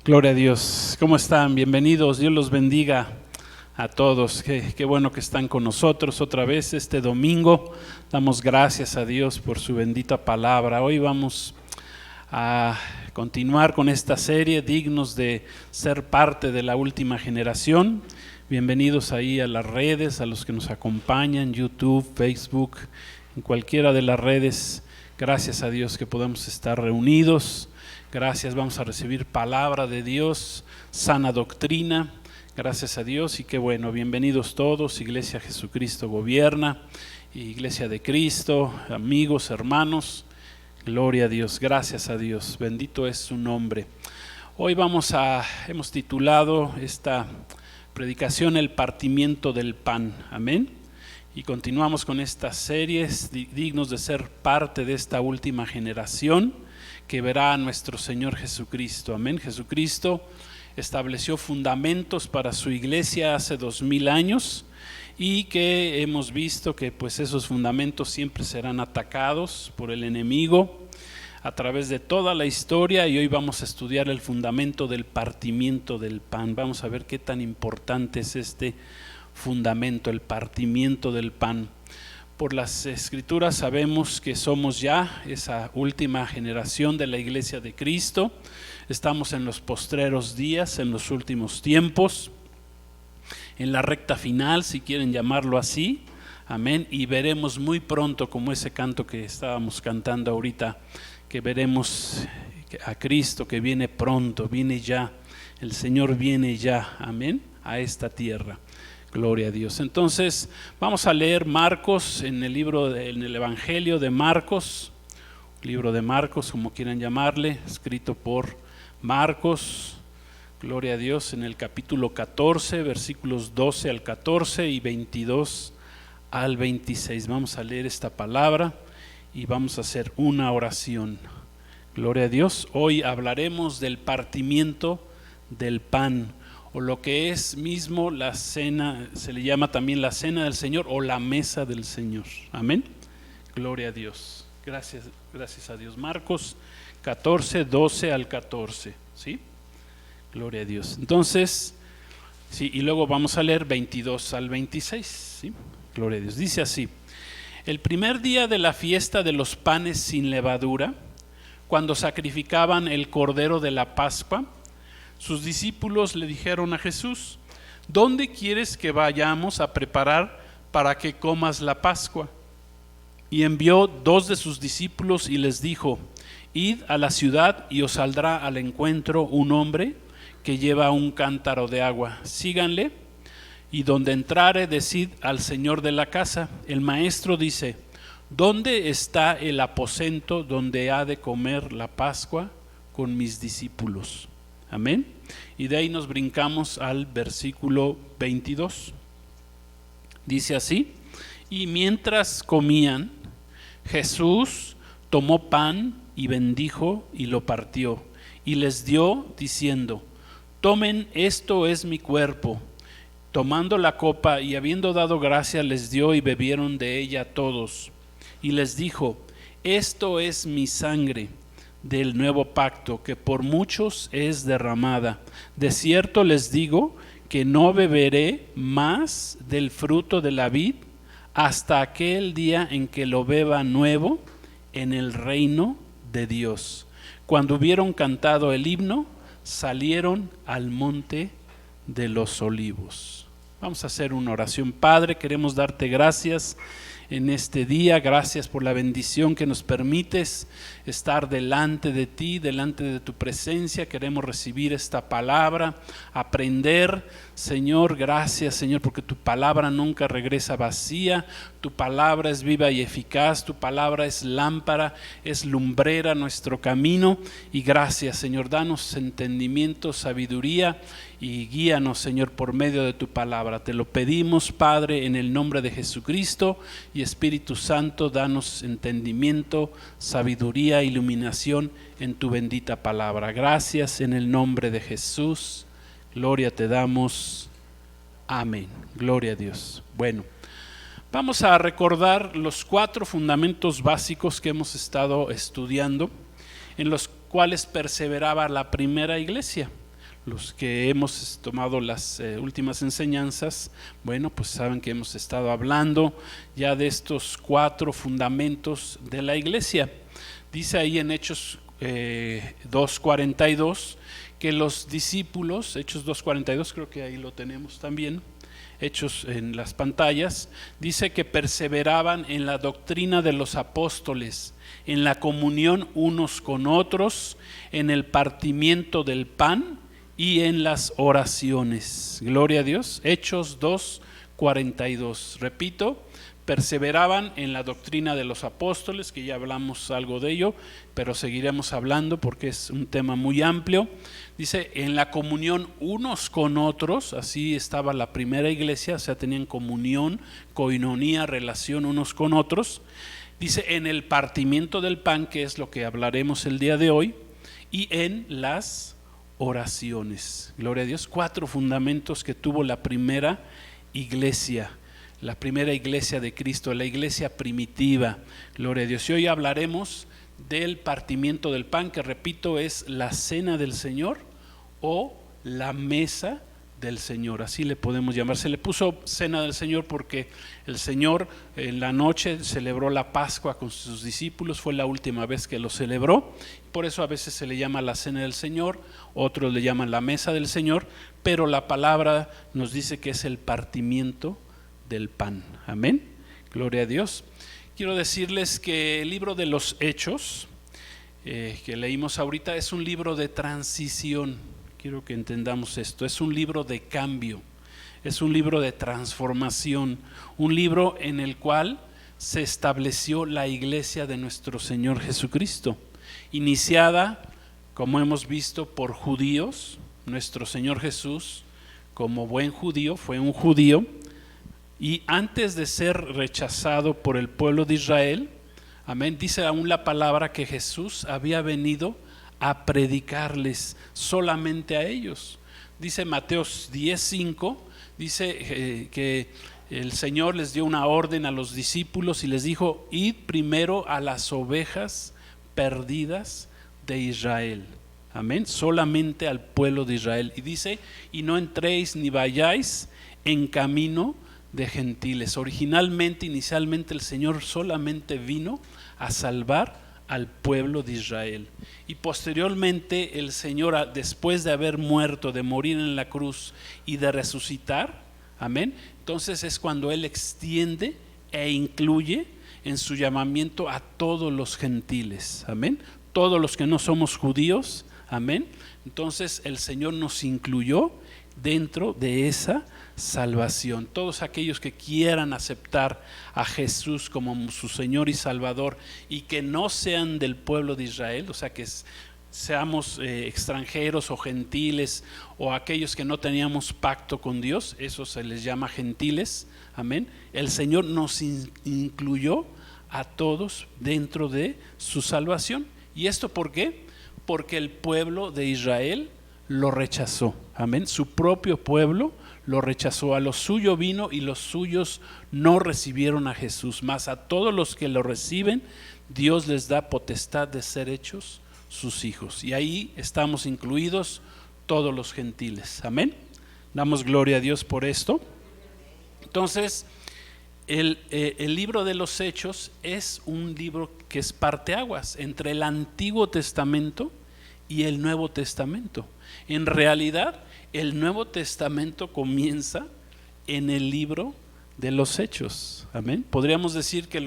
Gloria a Dios. ¿Cómo están? Bienvenidos. Dios los bendiga a todos. Qué bueno que están con nosotros otra vez este domingo. Damos gracias a Dios por su bendita palabra. Hoy vamos a continuar con esta serie, dignos de ser parte de la última generación. Bienvenidos ahí a las redes, a los que nos acompañan, YouTube, Facebook, en cualquiera de las redes. Gracias a Dios que podemos estar reunidos. Gracias, vamos a recibir palabra de Dios, sana doctrina, gracias a Dios y qué bueno, bienvenidos todos, Iglesia Jesucristo Gobierna, Iglesia de Cristo, amigos, hermanos, gloria a Dios, gracias a Dios, bendito es su nombre. Hoy hemos titulado esta predicación El partimiento del pan, amén, y continuamos con estas series dignos de ser parte de esta última generación que verá a nuestro Señor Jesucristo, amén. Jesucristo estableció fundamentos para su iglesia hace 2000 años y que hemos visto que pues esos fundamentos siempre serán atacados por el enemigo a través de toda la historia, y hoy vamos a estudiar el fundamento del partimiento del pan. Vamos a ver qué tan importante es este fundamento, el partimiento del pan. Por las Escrituras sabemos que somos ya esa última generación de la Iglesia de Cristo. Estamos en los postreros días, en los últimos tiempos, en la recta final, si quieren llamarlo así. Amén. Y veremos muy pronto, como ese canto que estábamos cantando ahorita, que veremos a Cristo que viene pronto, viene ya. El Señor viene ya, amén, a esta tierra. Gloria a Dios. Entonces vamos a leer Marcos en el Evangelio de Marcos, libro de Marcos, como quieran llamarle, escrito por Marcos. Gloria a Dios, en el capítulo 14, versículos 12 al 14 y 22 al 26. Vamos a leer esta palabra y vamos a hacer una oración. Gloria a Dios. Hoy hablaremos del partimiento del pan, o lo que es mismo la cena, se le llama también la cena del Señor o la mesa del Señor. Amén. Gloria a Dios. Gracias a Dios. Marcos 14, 12 al 14. ¿Sí? Gloria a Dios. Entonces, sí, y luego vamos a leer 22 al 26. ¿Sí? Gloria a Dios. Dice así: el primer día de la fiesta de los panes sin levadura, cuando sacrificaban el cordero de la Pascua, sus discípulos le dijeron a Jesús: ¿dónde quieres que vayamos a preparar para que comas la Pascua? Y envió 2 de sus discípulos y les dijo: id a la ciudad y os saldrá al encuentro un hombre que lleva un cántaro de agua. Síganle, y donde entrare, decid al señor de la casa: el maestro dice, ¿dónde está el aposento donde ha de comer la Pascua con mis discípulos? Amén. Y de ahí nos brincamos al versículo 22. Dice así: y mientras comían, Jesús tomó pan y bendijo y lo partió y les dio diciendo: tomen, esto es mi cuerpo. Tomando la copa y habiendo dado gracia, les dio y bebieron de ella todos. Y les dijo: esto es mi sangre del nuevo pacto, que por muchos es derramada. De cierto les digo que no beberé más del fruto de la vid hasta aquel día en que lo beba nuevo en el reino de Dios. Cuando hubieron cantado el himno, salieron al monte de los olivos. Vamos a hacer una oración. Padre, queremos darte gracias en este día, gracias por la bendición que nos permites estar delante de ti, delante de tu presencia. Queremos recibir esta palabra, aprender, Señor. Gracias, Señor, porque tu palabra nunca regresa vacía. Tu palabra es viva y eficaz, tu palabra es lámpara, es lumbrera a nuestro camino. Y gracias, Señor, danos entendimiento, sabiduría y guíanos, Señor, por medio de tu palabra. Te lo pedimos, Padre, en el nombre de Jesucristo. Y Espíritu Santo, danos entendimiento, sabiduría, iluminación en tu bendita palabra. Gracias en el nombre de Jesús. Gloria te damos. Amén. Gloria a Dios. Bueno, vamos a recordar los 4 fundamentos básicos que hemos estado estudiando, en los cuales perseveraba la primera iglesia. Los que hemos tomado las últimas enseñanzas, bueno, pues saben que hemos estado hablando ya de estos 4 fundamentos de la iglesia. Dice ahí en Hechos 2:42 que los discípulos, Hechos 2:42, creo que ahí lo tenemos también, Hechos en las pantallas, dice que perseveraban en la doctrina de los apóstoles, en la comunión unos con otros, en el partimiento del pan y en las oraciones. Gloria a Dios. Hechos 2:42. Repito, perseveraban en la doctrina de los apóstoles, que ya hablamos algo de ello, pero seguiremos hablando porque es un tema muy amplio. Dice, en la comunión unos con otros, así estaba la primera iglesia, o sea, tenían comunión, koinonía, relación unos con otros. Dice, en el partimiento del pan, que es lo que hablaremos el día de hoy, y en las oraciones. Gloria a Dios. 4 fundamentos que tuvo la primera iglesia de Cristo, la iglesia primitiva. Gloria a Dios. Y hoy hablaremos del partimiento del pan, que repito es la cena del Señor o la mesa del Señor, así le podemos llamar. Se le puso cena del Señor porque el Señor en la noche celebró la Pascua con sus discípulos, fue la última vez que lo celebró, por eso a veces se le llama la cena del Señor, otros le llaman la mesa del Señor, pero la palabra nos dice que es el partimiento del pan. Amén, gloria a Dios. Quiero decirles que el libro de los Hechos que leímos ahorita es un libro de transición. Quiero que entendamos esto, es un libro de cambio, es un libro de transformación, un libro en el cual se estableció la iglesia de nuestro Señor Jesucristo, iniciada, como hemos visto, por judíos. Nuestro Señor Jesús, como buen judío, fue un judío, y antes de ser rechazado por el pueblo de Israel, amén, dice aún la palabra que Jesús había venido a predicarles solamente a ellos. Dice Mateo 10:5, dice que el Señor les dio una orden a los discípulos y les dijo: id primero a las ovejas perdidas de Israel. Amén, solamente al pueblo de Israel. Y dice: y no entréis ni vayáis en camino de gentiles. Inicialmente el Señor solamente vino a salvar al pueblo de Israel, y posteriormente el Señor, después de haber muerto, de morir en la cruz y de resucitar, amén, entonces es cuando Él extiende e incluye en su llamamiento a todos los gentiles, amén, todos los que no somos judíos, amén. Entonces el Señor nos incluyó dentro de esa salvación. Todos aquellos que quieran aceptar a Jesús como su Señor y Salvador y que no sean del pueblo de Israel, o sea que seamos extranjeros o gentiles o aquellos que no teníamos pacto con Dios, eso se les llama gentiles, amén. El Señor nos incluyó a todos dentro de su salvación. ¿Y esto por qué? Porque el pueblo de Israel lo rechazó, amén. Su propio pueblo lo rechazó, a lo suyo vino y los suyos no recibieron a Jesús, mas a todos los que lo reciben Dios les da potestad de ser hechos sus hijos, y ahí estamos incluidos todos los gentiles, amén. Damos gloria a Dios por esto. Entonces el libro de los Hechos es un libro que es parteaguas entre el Antiguo Testamento y el Nuevo Testamento. En realidad el Nuevo Testamento comienza en el libro de los Hechos, amén. Podríamos decir que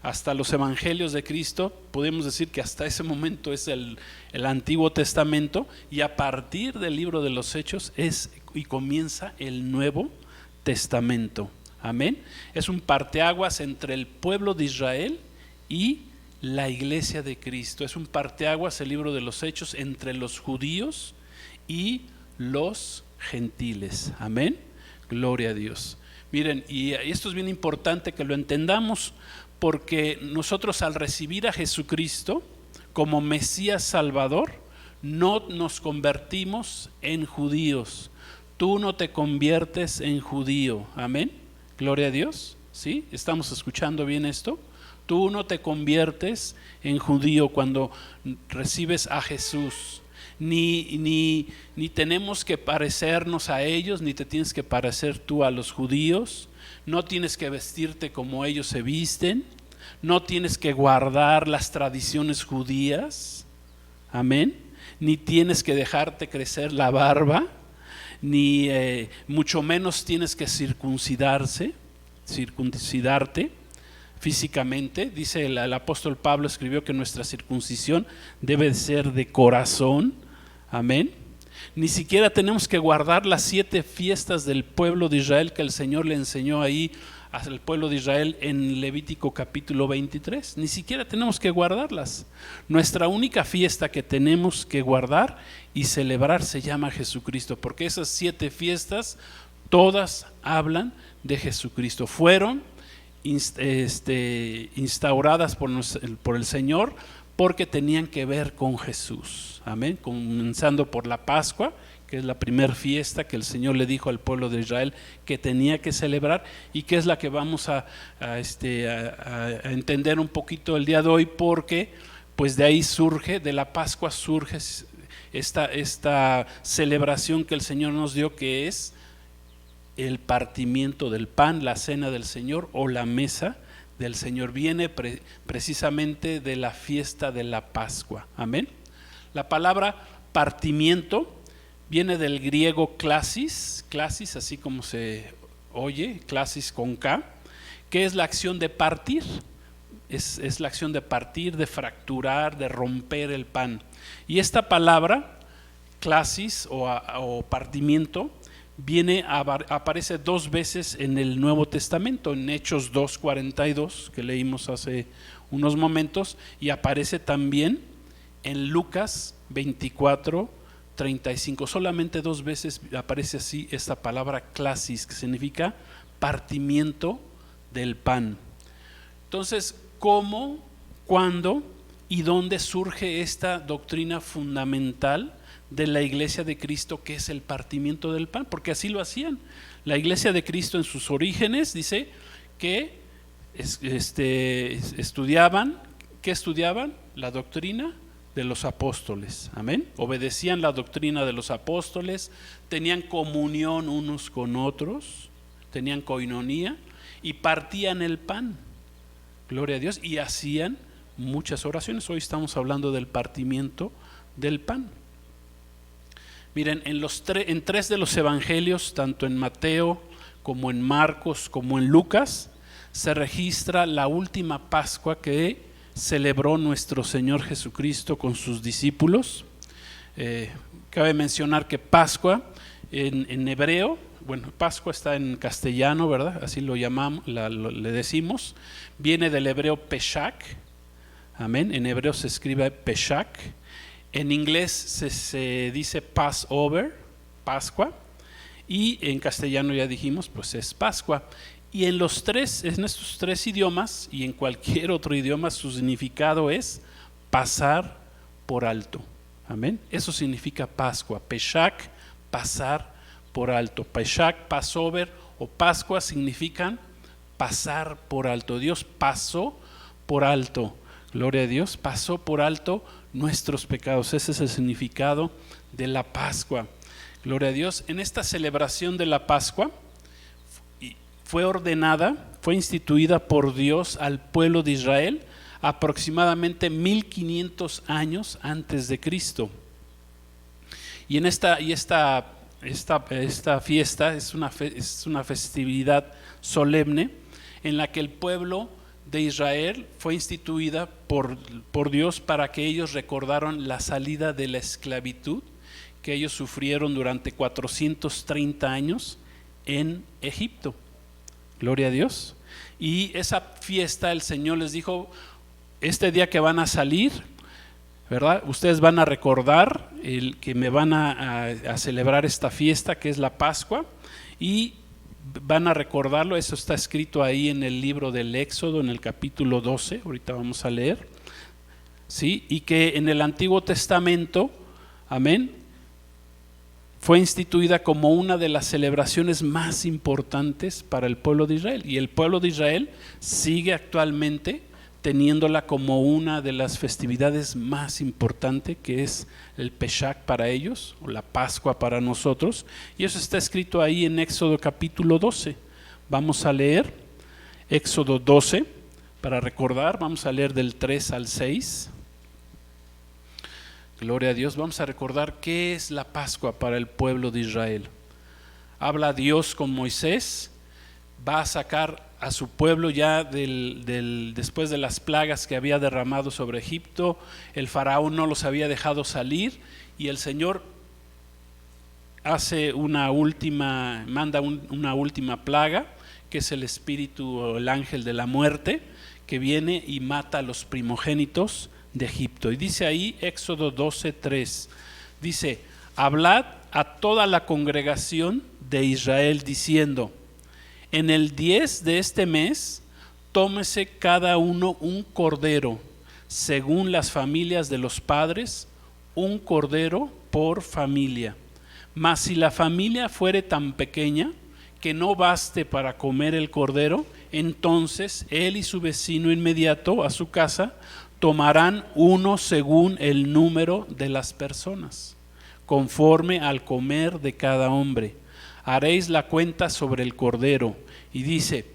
hasta los evangelios de Cristo, podemos decir que hasta ese momento es el Antiguo Testamento, y a partir del libro de los Hechos comienza el Nuevo Testamento, amén. Es un parteaguas entre el pueblo de Israel y la iglesia de Cristo. Es un parteaguas el libro de los Hechos entre los judíos y los gentiles, amén, gloria a Dios. Miren, y esto es bien importante que lo entendamos, porque nosotros al recibir a Jesucristo como Mesías Salvador, no nos convertimos en judíos. Tú no te conviertes en judío, amén, gloria a Dios, ¿sí? ¿Estamos escuchando bien esto? Tú no te conviertes en judío cuando recibes a Jesús. ni tenemos que parecernos a ellos, ni te tienes que parecer tú a los judíos, no tienes que vestirte como ellos se visten, no tienes que guardar las tradiciones judías, amén, ni tienes que dejarte crecer la barba, ni mucho menos tienes que circuncidarte físicamente. Dice el apóstol Pablo, escribió que nuestra circuncisión debe ser de corazón, amén. Ni siquiera tenemos que guardar las 7 fiestas del pueblo de Israel que el Señor le enseñó ahí al pueblo de Israel en Levítico capítulo 23. Ni siquiera tenemos que guardarlas. Nuestra única fiesta que tenemos que guardar y celebrar se llama Jesucristo, porque esas 7 fiestas todas hablan de Jesucristo. Fueron instauradas por el Señor porque tenían que ver con Jesús, amén. Comenzando por la Pascua, que es la primera fiesta que el Señor le dijo al pueblo de Israel que tenía que celebrar, y que es la que vamos a entender un poquito el día de hoy, porque pues de ahí surge, de la Pascua surge esta celebración que el Señor nos dio, que es el partimiento del pan, la cena del Señor o la mesa del Señor. Viene precisamente de la fiesta de la Pascua, amén. La palabra partimiento viene del griego klasis, así como se oye, klasis con K, que es la acción de partir, es la acción de partir, de fracturar, de romper el pan. Y esta palabra, klasis o partimiento, aparece 2 veces en el Nuevo Testamento, en Hechos 2:42, que leímos hace unos momentos, y aparece también en Lucas 24:35. Solamente 2 veces aparece así esta palabra klasis, que significa partimiento del pan. Entonces, ¿cómo, cuándo y dónde surge esta doctrina fundamental de la Iglesia de Cristo, que es el partimiento del pan? Porque así lo hacían. La Iglesia de Cristo en sus orígenes dice que estudiaban la doctrina de los apóstoles, amén. Obedecían la doctrina de los apóstoles, tenían comunión unos con otros, tenían koinonía y partían el pan, gloria a Dios, y hacían muchas oraciones. Hoy estamos hablando del partimiento del pan. Miren, en 3 de los evangelios, tanto en Mateo como en Marcos como en Lucas, se registra la última Pascua que celebró nuestro Señor Jesucristo con sus discípulos. Cabe mencionar que Pascua en hebreo, bueno, Pascua está en castellano, ¿verdad? Así lo llamamos, le decimos, viene del hebreo Peshach, amén. En hebreo se escribe Peshach. En inglés se dice Passover, Pascua, y en castellano ya dijimos, pues es Pascua. Y en estos 3 idiomas y en cualquier otro idioma, su significado es pasar por alto, amén. Eso significa Pascua, Peshach, pasar por alto. Peshach, Passover o Pascua significan pasar por alto. Dios pasó por alto, gloria a Dios, pasó por alto nuestros pecados. Ese es el significado de la Pascua, gloria a Dios. En esta celebración de la Pascua fue instituida por Dios al pueblo de Israel aproximadamente 1500 años antes de Cristo. Y esta fiesta es una festividad solemne en la que el pueblo de Israel fue instituida por Dios para que ellos recordaran la salida de la esclavitud que ellos sufrieron durante 430 años en Egipto. Gloria a Dios. Y esa fiesta el Señor les dijo, este día que van a salir, ¿verdad? Ustedes van a recordar que me van a celebrar esta fiesta que es la Pascua, y van a recordarlo. Eso está escrito ahí en el libro del Éxodo, en el capítulo 12, ahorita vamos a leer, ¿sí? Y que en el Antiguo Testamento, amén, fue instituida como una de las celebraciones más importantes para el pueblo de Israel. Y el pueblo de Israel sigue actualmente teniéndola como una de las festividades más importantes, que es el Pesach para ellos, o la Pascua para nosotros, y eso está escrito ahí en Éxodo capítulo 12. Vamos a leer Éxodo 12, para recordar, vamos a leer del 3 al 6. Gloria a Dios, vamos a recordar qué es la Pascua para el pueblo de Israel. Habla Dios con Moisés, va a sacar a su pueblo ya después de las plagas que había derramado sobre Egipto. El faraón no los había dejado salir y el Señor manda una última plaga, que es el espíritu o el ángel de la muerte, que viene y mata a los primogénitos de Egipto. Y dice ahí Éxodo 12:3, dice: hablad a toda la congregación de Israel diciendo: en el 10 de este mes, tómese cada uno un cordero, según las familias de los padres, un cordero por familia. Mas si la familia fuere tan pequeña que no baste para comer el cordero, entonces él y su vecino inmediato a su casa tomarán uno según el número de las personas, conforme al comer de cada hombre. Haréis la cuenta sobre el cordero. Y dice: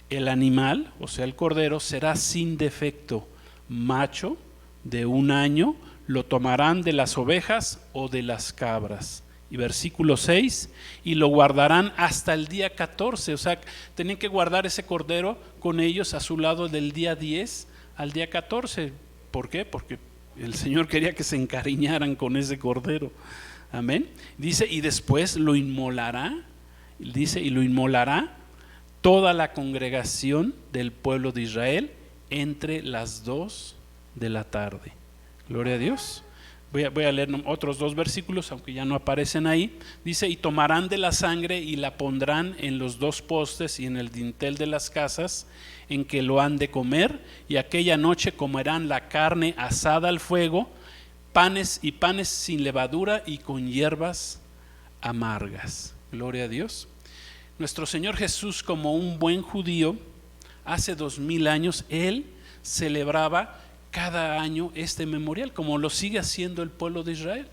el animal, o sea el cordero, será sin defecto, macho de 1 año, lo tomarán de las ovejas o de las cabras. Y versículo 6, y lo guardarán hasta el día 14, o sea, tenían que guardar ese cordero con ellos a su lado del día 10 al día 14. ¿Por qué? Porque el Señor quería que se encariñaran con ese cordero. Amén. Dice: y después lo inmolará, dice, y lo inmolará toda la congregación del pueblo de Israel entre las 2 de la tarde. Gloria a Dios. Voy a leer otros 2 versículos, aunque ya no aparecen ahí. Dice: y tomarán de la sangre y la pondrán en los 2 postes y en el dintel de las casas en que lo han de comer, y aquella noche comerán la carne asada al fuego, panes sin levadura y con hierbas amargas. Gloria a Dios. Nuestro Señor Jesús, como un buen judío, hace 2000 años, Él celebraba cada año este memorial, como lo sigue haciendo el pueblo de Israel.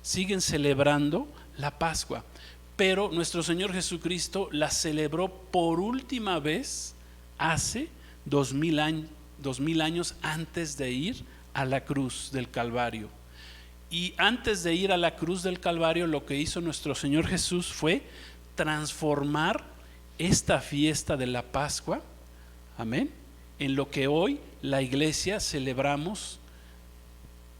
Siguen celebrando la Pascua, pero nuestro Señor Jesucristo la celebró por última vez hace 2000 años antes de ir a la cruz del Calvario. Y antes de ir a la cruz del Calvario, lo que hizo nuestro Señor Jesús fue transformar esta fiesta de la Pascua, amén, en lo que hoy la iglesia celebramos,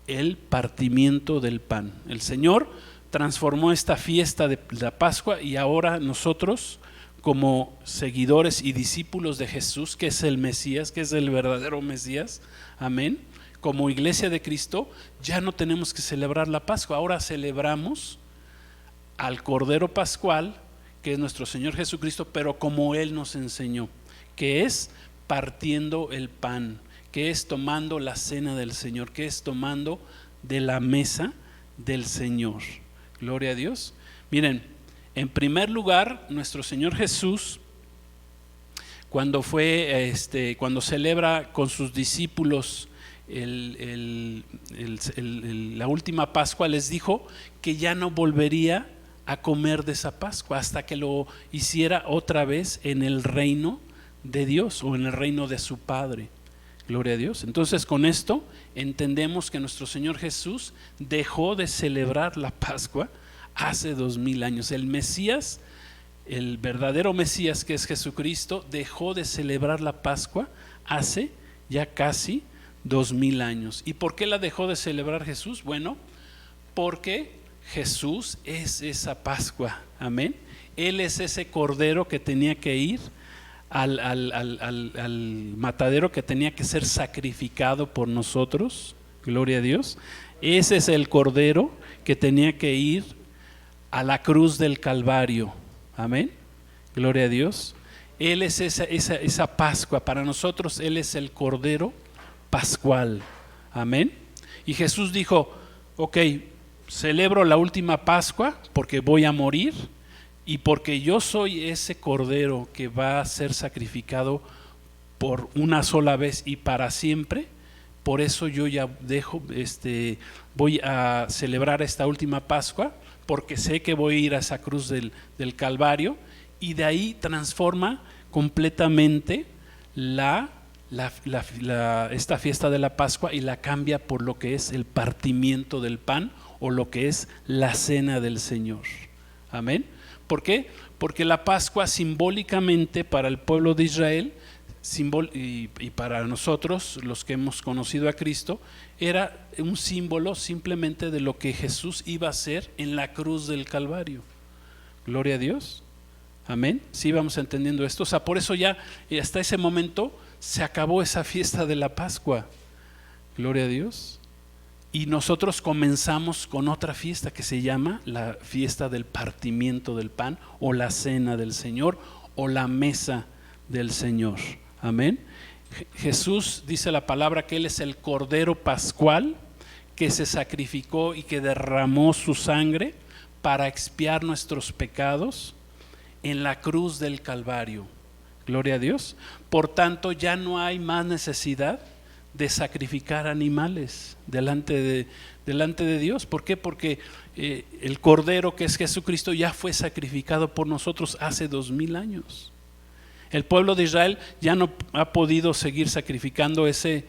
el partimiento del pan. El Señor transformó esta fiesta de la Pascua, y ahora nosotros, como seguidores y discípulos de Jesús, que es el Mesías, que es el verdadero Mesías, amén, como iglesia de Cristo, ya no tenemos que celebrar la Pascua. Ahora celebramos al Cordero Pascual, que es nuestro Señor Jesucristo, pero como Él nos enseñó, que es partiendo el pan, que es tomando la cena del Señor, que es tomando de la mesa del Señor. Gloria a Dios. Miren, en primer lugar, nuestro Señor Jesús, cuando celebra con sus discípulos la última Pascua, les dijo que ya no volvería a comer de esa Pascua hasta que lo hiciera otra vez en el reino de Dios o en el reino de su Padre. Gloria a Dios. Entonces, con esto entendemos que nuestro Señor Jesús dejó de celebrar la Pascua hace 2000 años. El Mesías, el verdadero Mesías, que es Jesucristo, dejó de celebrar la Pascua hace ya casi 2000 años. ¿Y por qué la dejó de celebrar Jesús? Bueno, porque Jesús es esa Pascua, amén. Él es ese cordero que tenía que ir al matadero, que tenía que ser sacrificado por nosotros. Gloria a Dios. Ese es el cordero que tenía que ir a la cruz del Calvario, amén. Gloria a Dios. Él es esa Pascua. Para nosotros Él es el cordero pascual, amén. Y Jesús dijo: ok, celebro la última Pascua porque voy a morir, y porque yo soy ese cordero que va a ser sacrificado por una sola vez y para siempre. Por eso yo ya voy a celebrar esta última Pascua, porque sé que voy a ir a esa cruz del Calvario, y de ahí transforma completamente esta fiesta de la Pascua y la cambia por lo que es el partimiento del pan o lo que es la cena del Señor. Amén. ¿Por qué? Porque la Pascua simbólicamente para el pueblo de Israel y para nosotros, los que hemos conocido a Cristo, era un símbolo simplemente de lo que Jesús iba a hacer en la cruz del Calvario. Gloria a Dios. Amén. Sí, vamos entendiendo esto. O sea, por eso ya hasta ese momento se acabó esa fiesta de la Pascua. Gloria a Dios. Y nosotros comenzamos con otra fiesta que se llama la fiesta del partimiento del pan, o la cena del Señor, o la mesa del Señor. Amén. Jesús, dice la palabra, que Él es el Cordero Pascual que se sacrificó y que derramó su sangre para expiar nuestros pecados en la cruz del Calvario. Gloria a Dios. Por tanto, ya no hay más necesidad de sacrificar animales delante de Dios. ¿Por qué? Porque el Cordero, que es Jesucristo, ya fue sacrificado por nosotros hace 2000 años. El pueblo de Israel ya no ha podido seguir sacrificando ese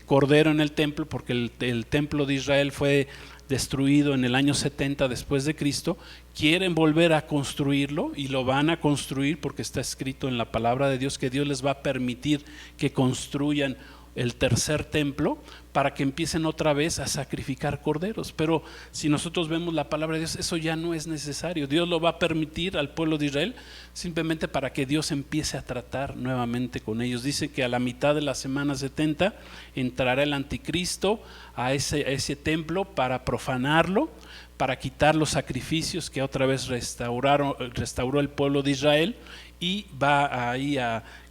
cordero en el templo, porque el templo de Israel fue destruido en el año 70 después de Cristo. Quieren volver a construirlo y lo van a construir, porque está escrito en la palabra de Dios que Dios les va a permitir que construyan el tercer templo para que empiecen otra vez a sacrificar corderos. Pero si nosotros vemos la palabra de Dios, eso ya no es necesario. Dios lo va a permitir al pueblo de Israel simplemente para que Dios empiece a tratar nuevamente con ellos. Dice que a la mitad de la semana 70 entrará el anticristo a ese templo para profanarlo, para quitar los sacrificios que otra vez restauró el pueblo de Israel, y va ahí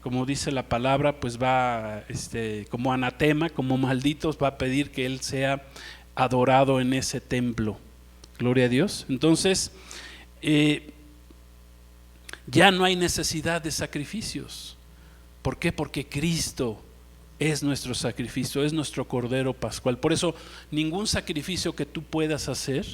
como dice la palabra, pues va como anatema, como malditos, va a pedir que Él sea adorado en ese templo. Gloria a Dios. Entonces, ya no hay necesidad de sacrificios. ¿Por qué? Porque Cristo es nuestro sacrificio, es nuestro Cordero Pascual. Por eso ningún sacrificio que tú puedas hacer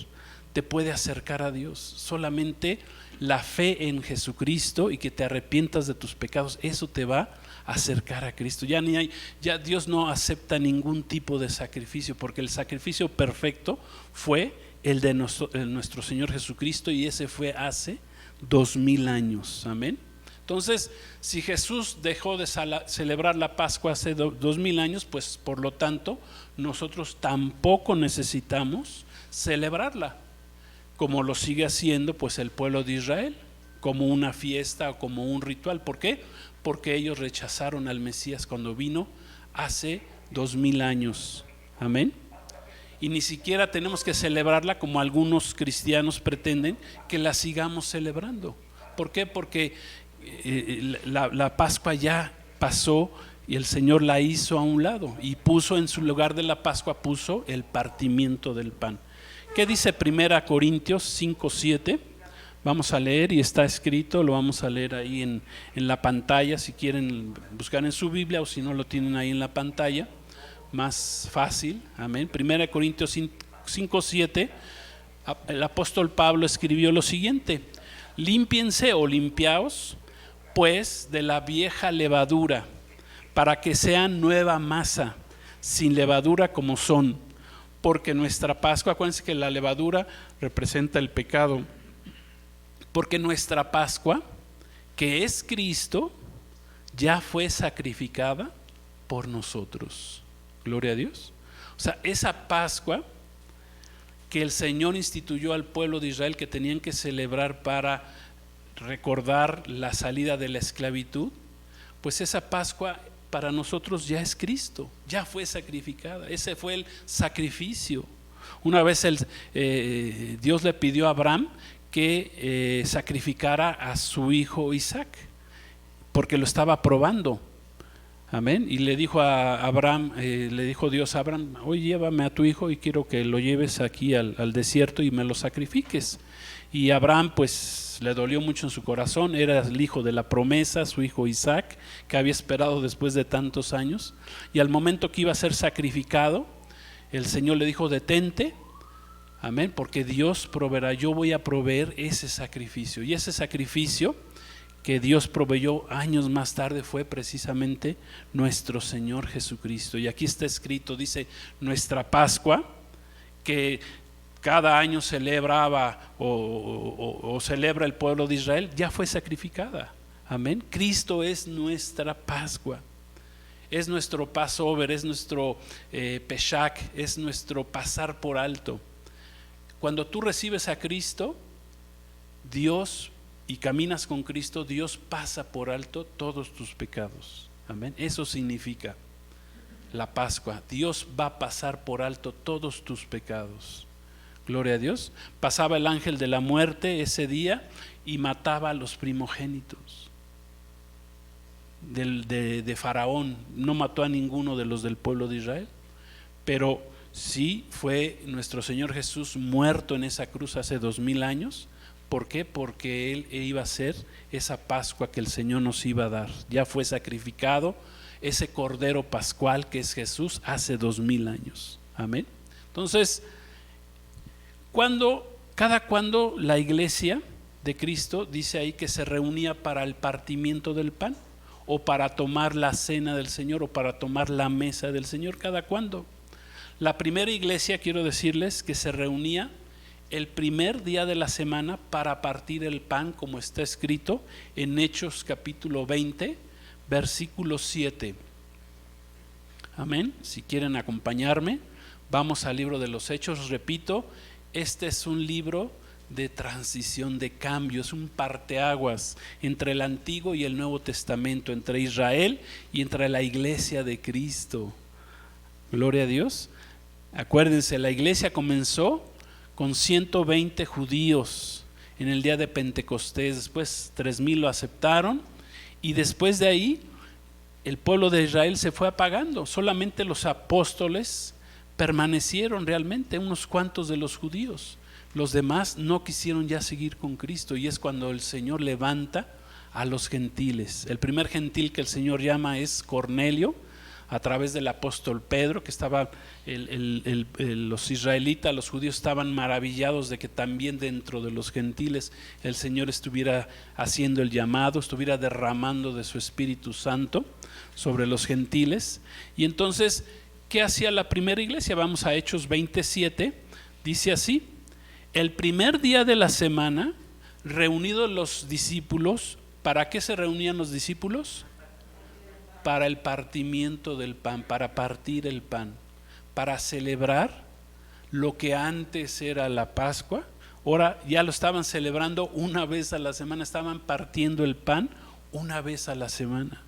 te puede acercar a Dios. Solamente la fe en Jesucristo y que te arrepientas de tus pecados, eso te va a acercar a Cristo. Ya Dios no acepta ningún tipo de sacrificio, porque el sacrificio perfecto fue el de nuestro Señor Jesucristo, y ese fue hace 2000 años. Amén. Entonces, si Jesús dejó de celebrar la Pascua hace 2000 años, pues por lo tanto nosotros tampoco necesitamos celebrarla, como lo sigue haciendo pues el pueblo de Israel, como una fiesta o como un ritual. ¿Por qué? Porque ellos rechazaron al Mesías cuando vino hace 2000 años. Amén. Y ni siquiera tenemos que celebrarla como algunos cristianos pretenden que la sigamos celebrando. ¿Por qué? Porque la Pascua ya pasó y el Señor la hizo a un lado, y puso en su lugar de la Pascua, puso el partimiento del pan. ¿Qué dice 1 Corintios 5:7? Vamos a leer, y está escrito, lo vamos a leer ahí en la pantalla, si quieren buscar en su Biblia, o si no lo tienen ahí en la pantalla, más fácil. Amén. 1 Corintios 5:7, el apóstol Pablo escribió lo siguiente: límpiense o limpiaos pues de la vieja levadura, para que sean nueva masa, sin levadura como son, porque nuestra Pascua, acuérdense que la levadura representa el pecado, porque nuestra Pascua, que es Cristo, ya fue sacrificada por nosotros. Gloria a Dios. O sea, esa Pascua que el Señor instituyó al pueblo de Israel, que tenían que celebrar para recordar la salida de la esclavitud, pues esa Pascua para nosotros ya es Cristo, ya fue sacrificada. Ese fue el sacrificio. Una vez Dios le pidió a Abraham que sacrificara a su hijo Isaac, porque lo estaba probando. Amén. Y le dijo a Abraham, le dijo Dios a Abraham: oye, llévame a tu hijo y quiero que lo lleves aquí al desierto y me lo sacrifiques. Y Abraham pues le dolió mucho en su corazón, era el hijo de la promesa, su hijo Isaac, que había esperado después de tantos años. Y al momento que iba a ser sacrificado, el Señor le dijo: detente, amén, porque Dios proveerá, yo voy a proveer ese sacrificio. Y ese sacrificio que Dios proveyó años más tarde fue precisamente nuestro Señor Jesucristo. Y aquí está escrito, dice, nuestra Pascua, que cada año celebraba o celebra el pueblo de Israel, ya fue sacrificada. Amén. Cristo es nuestra Pascua, es nuestro Passover, es nuestro Pesach, es nuestro pasar por alto. Cuando tú recibes a Cristo, Dios, y caminas con Cristo, Dios pasa por alto todos tus pecados. Amén. Eso significa la Pascua. Dios va a pasar por alto todos tus pecados. Gloria a Dios. Pasaba el ángel de la muerte ese día y mataba a los primogénitos de Faraón. No mató a ninguno de los del pueblo de Israel, pero sí fue nuestro Señor Jesús muerto en esa cruz hace 2000 años. ¿Por qué? Porque Él iba a ser esa Pascua que el Señor nos iba a dar. Ya fue sacrificado ese Cordero Pascual que es Jesús hace 2000 años. Amén. Entonces, cada cuando la iglesia de Cristo dice ahí que se reunía para el partimiento del pan, o para tomar la cena del Señor, o para tomar la mesa del Señor, cada cuando. La primera iglesia, quiero decirles, que se reunía el primer día de la semana para partir el pan, como está escrito en Hechos capítulo 20, versículo 7. Amén. Si quieren acompañarme, vamos al libro de los Hechos. Repito, este es un libro de transición, de cambio, es un parteaguas entre el Antiguo y el Nuevo Testamento, entre Israel y entre la iglesia de Cristo. Gloria a Dios. Acuérdense, la iglesia comenzó con 120 judíos en el día de Pentecostés, después 3000 lo aceptaron, y después de ahí el pueblo de Israel se fue apagando. Solamente los apóstoles permanecieron realmente, unos cuantos de los judíos. Los demás no quisieron ya seguir con Cristo, y es cuando el Señor levanta a los gentiles. El primer gentil que el Señor llama es Cornelio, a través del apóstol Pedro, que estaba los israelitas, los judíos estaban maravillados de que también dentro de los gentiles el Señor estuviera haciendo el llamado, estuviera derramando de su Espíritu Santo sobre los gentiles. Y entonces, ¿qué hacía la primera iglesia? Vamos a Hechos 27, dice así: el primer día de la semana, reunidos los discípulos. ¿Para qué se reunían los discípulos? Para el partimiento del pan, para partir el pan, para celebrar lo que antes era la Pascua. Ahora ya lo estaban celebrando una vez a la semana, estaban partiendo el pan una vez a la semana.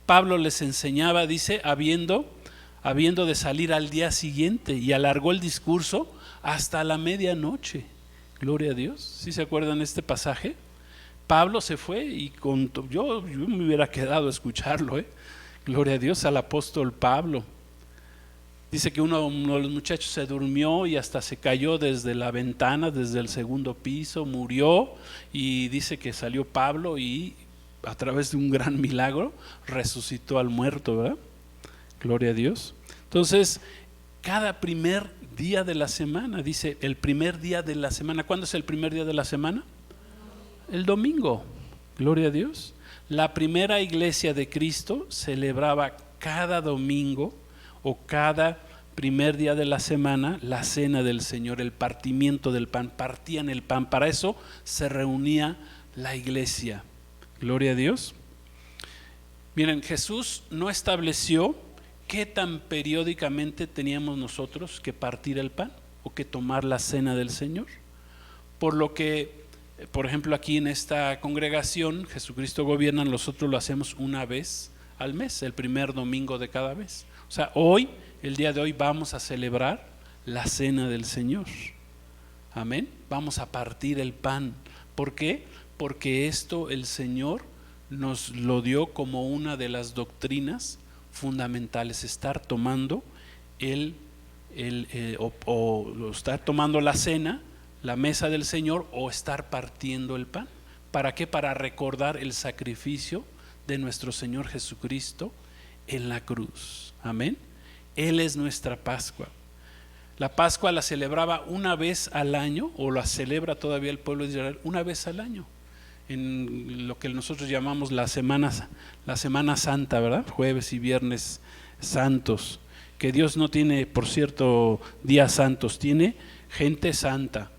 Pablo les enseñaba, dice, habiendo de salir al día siguiente, y alargó el discurso hasta la medianoche. Gloria a Dios. ¿Sí se acuerdan este pasaje? Pablo se fue y yo me hubiera quedado a escucharlo, Gloria a Dios, al apóstol Pablo. Dice que uno de los muchachos se durmió y hasta se cayó desde la ventana, desde el segundo piso, murió, y dice que salió Pablo y a través de un gran milagro resucitó al muerto, ¿verdad? Gloria a Dios. Entonces, cada primer día de la semana, dice el primer día de la semana. ¿Cuándo es el primer día de la semana? El domingo. Gloria a Dios. La primera iglesia de Cristo celebraba cada domingo o cada primer día de la semana la cena del Señor, el partimiento del pan. Partían el pan. Para eso se reunía la iglesia. Gloria a Dios. Miren, Jesús no estableció qué tan periódicamente teníamos nosotros que partir el pan o que tomar la cena del Señor. Por lo que, por ejemplo, aquí en esta congregación, Jesucristo Gobierna, nosotros lo hacemos una vez al mes, el primer domingo de cada mes. O sea, hoy, el día de hoy, vamos a celebrar la cena del Señor. Amén. Vamos a partir el pan. ¿Por qué? Porque esto el Señor nos lo dio como una de las doctrinas fundamentales, estar tomando estar tomando la cena, la mesa del Señor, o estar partiendo el pan. ¿Para qué? Para recordar el sacrificio de nuestro Señor Jesucristo en la cruz. Amén. Él es nuestra Pascua. La Pascua la celebraba una vez al año, o la celebra todavía el pueblo de Israel una vez al año, en lo que nosotros llamamos la Semana Santa, ¿verdad? Jueves y viernes santos, que Dios no tiene, por cierto, días santos, tiene gente santa.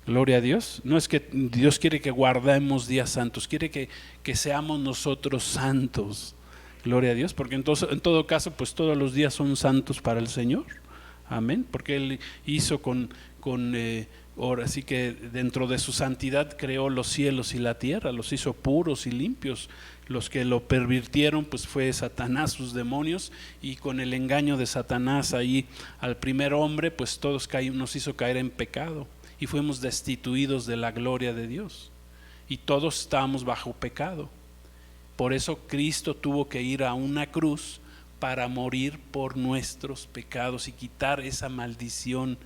Gloria a Dios. No es que Dios quiere que guardemos días santos, quiere que seamos nosotros santos. Gloria a Dios, porque en todo caso, pues todos los días son santos para el Señor. Amén, porque Él hizo ahora sí que dentro de su santidad creó los cielos y la tierra, los hizo puros y limpios. Los que lo pervirtieron pues fue Satanás, sus demonios, y con el engaño de Satanás ahí al primer hombre pues todos nos hizo caer en pecado y fuimos destituidos de la gloria de Dios y todos estábamos bajo pecado. Por eso Cristo tuvo que ir a una cruz para morir por nuestros pecados y quitar esa maldición.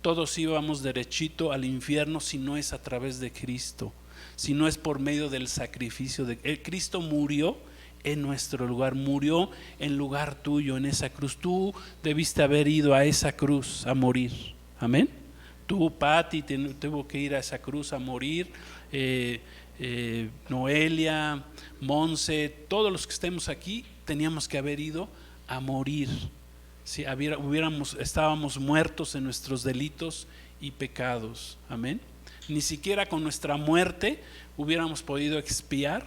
Todos íbamos derechito al infierno si no es a través de Cristo, si no es por medio del sacrificio de Cristo. Murió en nuestro lugar, murió en lugar tuyo en esa cruz. Tú debiste haber ido a esa cruz a morir. Amén. Tú, Pati, tuvo que ir a esa cruz a morir. Noelia, Monse, todos los que estemos aquí teníamos que haber ido a morir. Si estábamos muertos en nuestros delitos y pecados. Amén. Ni siquiera con nuestra muerte hubiéramos podido expiar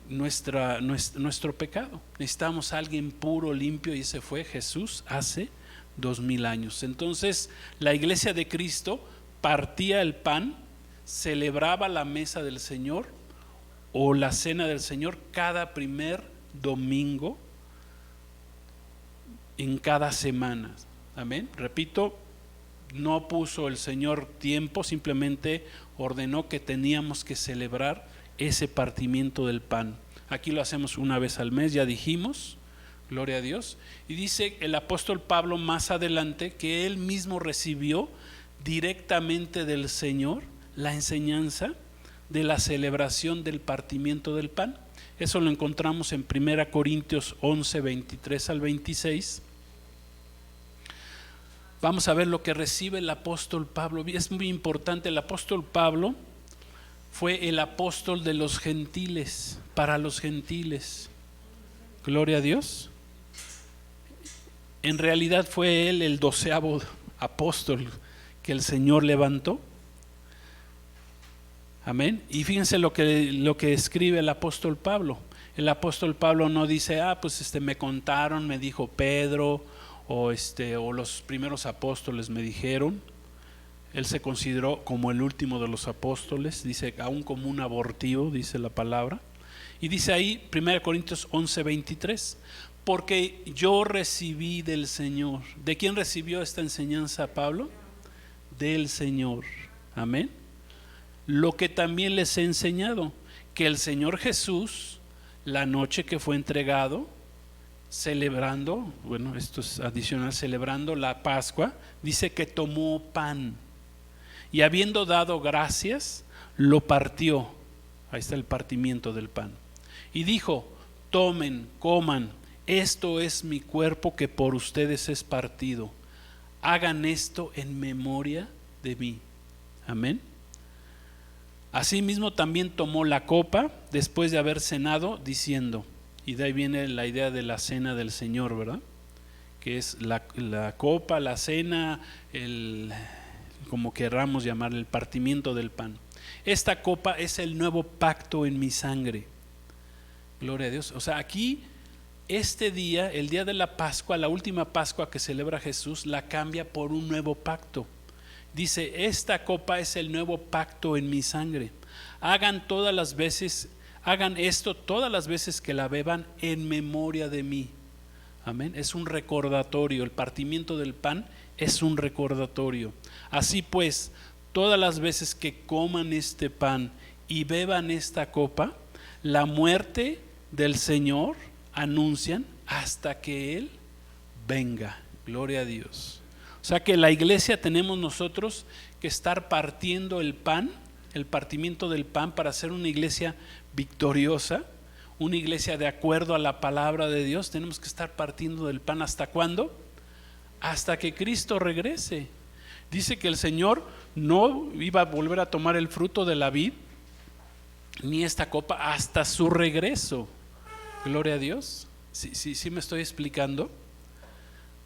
nuestro pecado. Necesitamos a alguien puro, limpio, y ese fue Jesús hace 2000 años. Entonces la iglesia de Cristo partía el pan, celebraba la mesa del Señor o la cena del Señor cada primer domingo en cada semana. Amén. Repito, no puso el Señor tiempo, simplemente ordenó que teníamos que celebrar ese partimiento del pan. Aquí lo hacemos una vez al mes, ya dijimos, gloria a Dios. Y dice el apóstol Pablo más adelante que él mismo recibió directamente del Señor la enseñanza de la celebración del partimiento del pan. Eso lo encontramos en 1 Corintios 11, 23 al 26. Vamos a ver lo que recibe el apóstol Pablo. Es muy importante, el apóstol Pablo fue el apóstol de los gentiles, para los gentiles. Gloria a Dios. En realidad fue él el 12º apóstol que el Señor levantó. Amén. Y fíjense lo que escribe el apóstol Pablo. El apóstol Pablo no dice, pues me contaron, me dijo Pedro, o los primeros apóstoles me dijeron. Él se consideró como el último de los apóstoles, dice, aún como un abortivo, dice la palabra. Y dice ahí, 1 Corintios 11, 23, porque yo recibí del Señor. ¿De quién recibió esta enseñanza Pablo? Del Señor. Amén. Lo que también les he enseñado, que el Señor Jesús, la noche que fue entregado, celebrando, esto es adicional, celebrando la Pascua, dice que tomó pan y habiendo dado gracias, lo partió. Ahí está el partimiento del pan. Y dijo, tomen, coman, esto es mi cuerpo que por ustedes es partido. Hagan esto en memoria de mí. Amén. Asimismo también tomó la copa después de haber cenado, diciendo, y de ahí viene la idea de la cena del Señor, ¿verdad? Que es la copa, la cena, como querramos llamar, el partimiento del pan. Esta copa es el nuevo pacto en mi sangre. Gloria a Dios. O sea, aquí este día, el día de la Pascua, la última Pascua que celebra Jesús, la cambia por un nuevo pacto. Dice, esta copa es el nuevo pacto en mi sangre. Hagan esto todas las veces que la beban en memoria de mí. Amén. Es un recordatorio. El partimiento del pan es un recordatorio. Así pues, todas las veces que coman este pan y beban esta copa, la muerte del Señor anuncian hasta que Él venga. Gloria a Dios. O sea que la iglesia tenemos nosotros que estar partiendo el pan, el partimiento del pan, para ser una iglesia victoriosa, una iglesia de acuerdo a la palabra de Dios, tenemos que estar partiendo del pan. ¿Hasta cuándo? Hasta que Cristo regrese. Dice que el Señor no iba a volver a tomar el fruto de la vid ni esta copa hasta su regreso. Gloria a Dios. Sí me estoy explicando.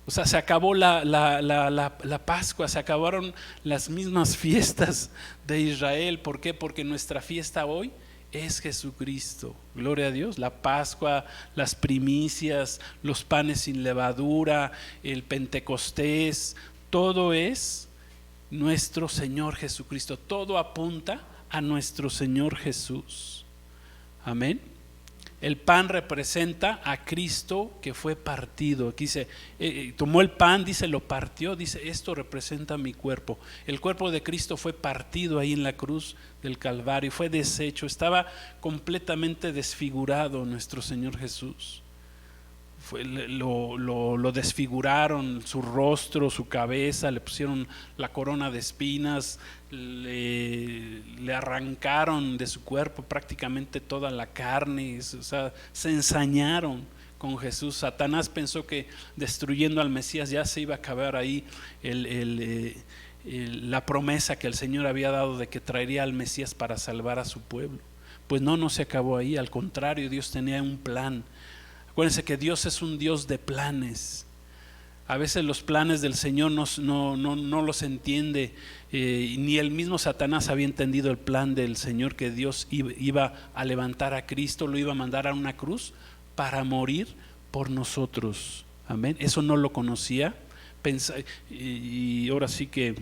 O sea, se acabó la Pascua, se acabaron las mismas fiestas de Israel. ¿Por qué? Porque nuestra fiesta hoy es Jesucristo. Gloria a Dios. La Pascua, las primicias, los panes sin levadura, el Pentecostés, todo es nuestro Señor Jesucristo. Todo apunta a nuestro Señor Jesús. Amén. El pan representa a Cristo que fue partido. Aquí dice, tomó el pan, dice, lo partió, dice, esto representa mi cuerpo. El cuerpo de Cristo fue partido ahí en la cruz del Calvario, fue deshecho, estaba completamente desfigurado nuestro Señor Jesús. Lo desfiguraron, su rostro, su cabeza, le pusieron la corona de espinas, le arrancaron de su cuerpo prácticamente toda la carne, o sea, se ensañaron con Jesús. Satanás pensó que destruyendo al Mesías ya se iba a acabar ahí la promesa que el Señor había dado de que traería al Mesías para salvar a su pueblo. Pues no se acabó ahí, al contrario, Dios tenía un plan. Acuérdense que Dios es un Dios de planes. A veces los planes del Señor no los entiende, ni el mismo Satanás había entendido el plan del Señor, que Dios iba a levantar a Cristo, lo iba a mandar a una cruz para morir por nosotros. Amén. Eso no lo conocía. Y ahora sí que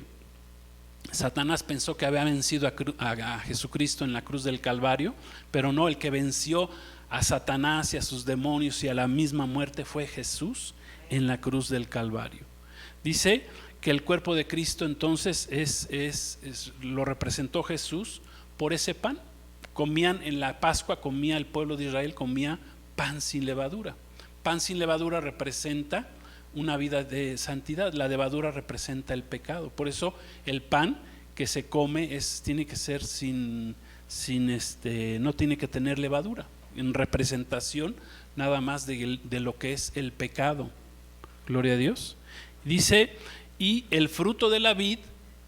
Satanás pensó que había vencido a Jesucristo en la cruz del Calvario, pero no, el que venció a Satanás y a sus demonios y a la misma muerte fue Jesús en la cruz del Calvario. Dice que el cuerpo de Cristo entonces lo representó Jesús por ese pan. Comían en la Pascua, comía el pueblo de Israel, comía pan sin levadura. Pan sin levadura representa una vida de santidad, la levadura representa el pecado. Por eso el pan que se come tiene que ser no tiene que tener levadura, en representación nada más de lo que es el pecado. Gloria a Dios. Dice, y el fruto de la vid,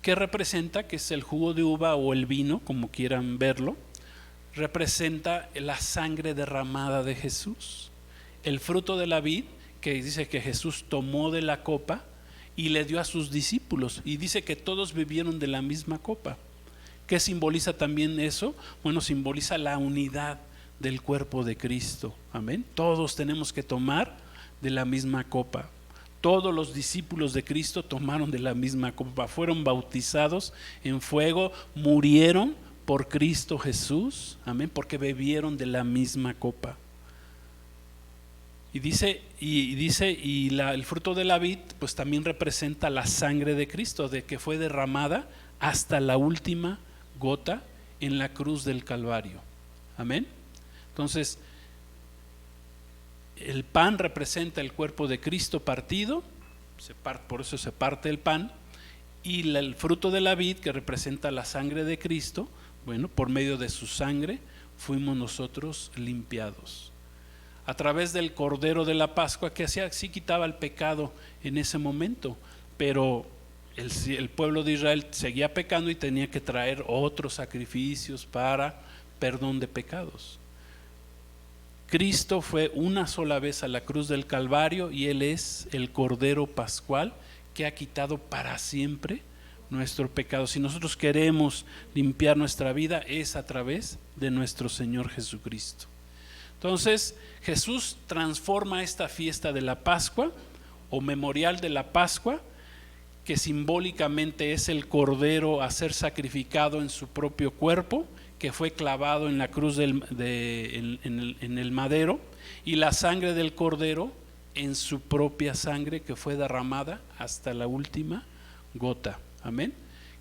que representa, que es el jugo de uva o el vino, como quieran verlo, representa la sangre derramada de Jesús. El fruto de la vid, que dice que Jesús tomó de la copa y le dio a sus discípulos, y dice que todos bebieron de la misma copa. ¿Qué simboliza también eso? Bueno, simboliza la unidad del cuerpo de Cristo. Amén. Todos tenemos que tomar de la misma copa. Todos los discípulos de Cristo tomaron de la misma copa, fueron bautizados en fuego, murieron por Cristo Jesús. Amén, porque bebieron de la misma copa. Y dice el fruto de la vid pues también representa la sangre de Cristo, de que fue derramada hasta la última gota en la cruz del Calvario. Amén. Entonces, el pan representa el cuerpo de Cristo partido, por eso se parte el pan, y el fruto de la vid, que representa la sangre de Cristo, bueno, por medio de su sangre fuimos nosotros limpiados. A través del Cordero de la Pascua, que hacía, sí quitaba el pecado en ese momento, pero el pueblo de Israel seguía pecando y tenía que traer otros sacrificios para perdón de pecados. Cristo fue una sola vez a la cruz del Calvario y Él es el Cordero Pascual que ha quitado para siempre nuestro pecado. Si nosotros queremos limpiar nuestra vida, es a través de nuestro Señor Jesucristo. Entonces, Jesús transforma esta fiesta de la Pascua o memorial de la Pascua, que simbólicamente es el Cordero a ser sacrificado en su propio cuerpo, que fue clavado en la cruz en el madero, y la sangre del Cordero en su propia sangre, que fue derramada hasta la última gota. Amén.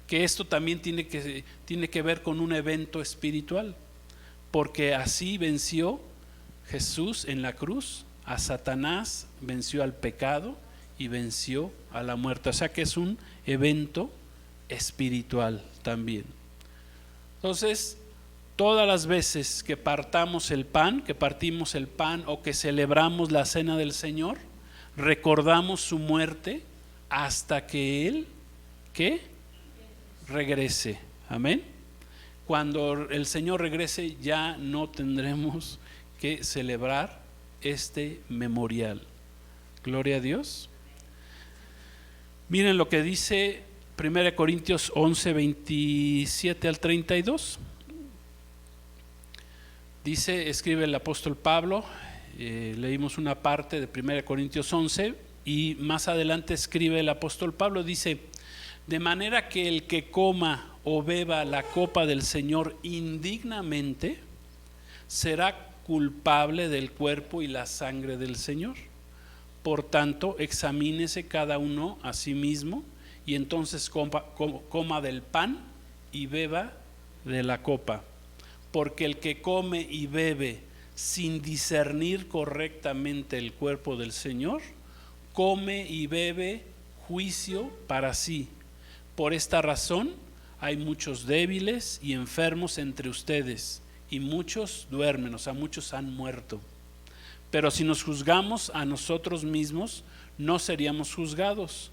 Que esto también tiene que ver con un evento espiritual, porque así venció Jesús en la cruz a Satanás, venció al pecado y venció a la muerte. O sea que es un evento espiritual también. Entonces, todas las veces que partimos el pan o que celebramos la cena del Señor, recordamos su muerte hasta que Él, ¿qué? Regrese. Amén. Cuando el Señor regrese ya no tendremos que celebrar este memorial. Gloria a Dios. Miren lo que dice 1 Corintios 11, 27 al 32. Dice, escribe el apóstol Pablo, leímos una parte de 1 Corintios 11 y más adelante escribe el apóstol Pablo, dice: de manera que el que coma o beba la copa del Señor indignamente será culpable del cuerpo y la sangre del Señor. Por tanto, examínese cada uno a sí mismo y entonces coma del pan y beba de la copa. Porque el que come y bebe sin discernir correctamente el cuerpo del Señor, come y bebe juicio para sí. Por esta razón hay muchos débiles y enfermos entre ustedes, y muchos duermen, o sea, muchos han muerto. Pero si nos juzgamos a nosotros mismos, no seríamos juzgados.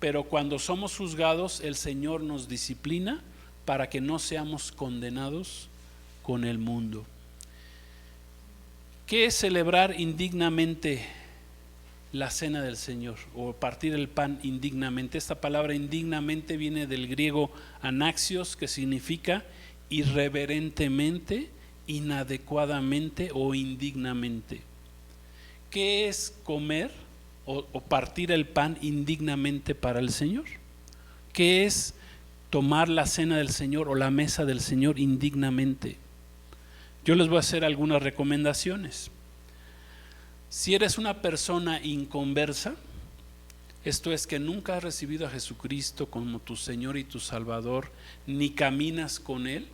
Pero cuando somos juzgados, el Señor nos disciplina para que no seamos condenados con el mundo. ¿Qué es celebrar indignamente la cena del Señor o partir el pan indignamente? Esta palabra indignamente viene del griego anaxios, que significa irreverentemente, inadecuadamente o indignamente. ¿Qué es comer o partir el pan indignamente para el Señor? ¿Qué es tomar la cena del Señor o la mesa del Señor indignamente? Yo les voy a hacer algunas recomendaciones. Si eres una persona inconversa, esto es que nunca has recibido a Jesucristo como tu Señor y tu Salvador, ni caminas con Él,